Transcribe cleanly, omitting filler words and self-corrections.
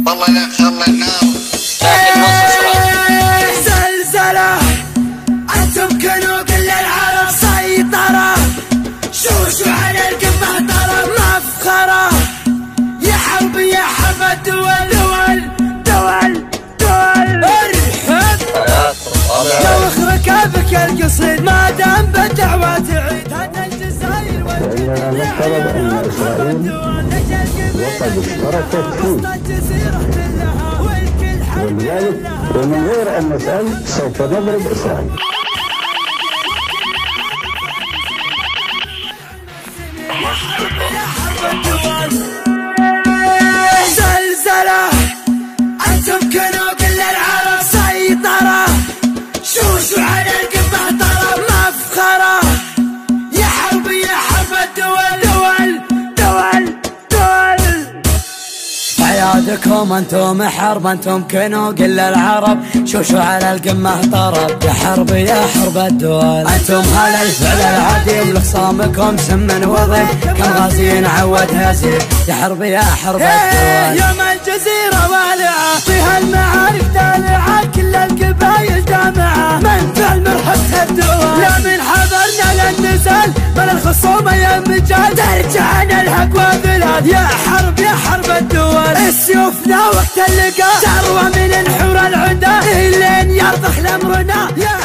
والله لا خلى النار زلزلة انتم كانوا كل العالم سيطرة، شوشوا على القمة طرب مفخرة، يا حرب يا حرب الدول دول دول دول ارحب لو اخرك بك القصيد ما دام بالدعوة تعيد هذا الجزائر نفترض أن إسرائيل وقد اشتركت فيه، ولذلك ومن غير أن نسأل سوف نضرب إسرائيل. زلزلة انتم كانوا كل العالم سيطرة، شوشوا على القمة طرب مفخرة، يا حرب يا حرب الدول دول دول دول عيادكم انتم حرب، انتم كانوا كل العرب، شوشوا على القمة طرب، يا حرب يا حرب الدول، انتم هذا الفعل العديم لخصامكم سم وضيم، كم غازيين عود هزيم، يا حرب يا حرب الدول. يوم الجزيرة والعة فيها المعارك دالعة، كل القبايل جامعة من فعل مرحبة الدول، لا من حضرنا للنزال بل الخصومة يا مجال، ترجعنا الحق وبلاد، يا حرب يا حرب الدول، سيوفنا وقت اللقاء ثروة من الحور العدا، لين يرضخ لأمرنا يا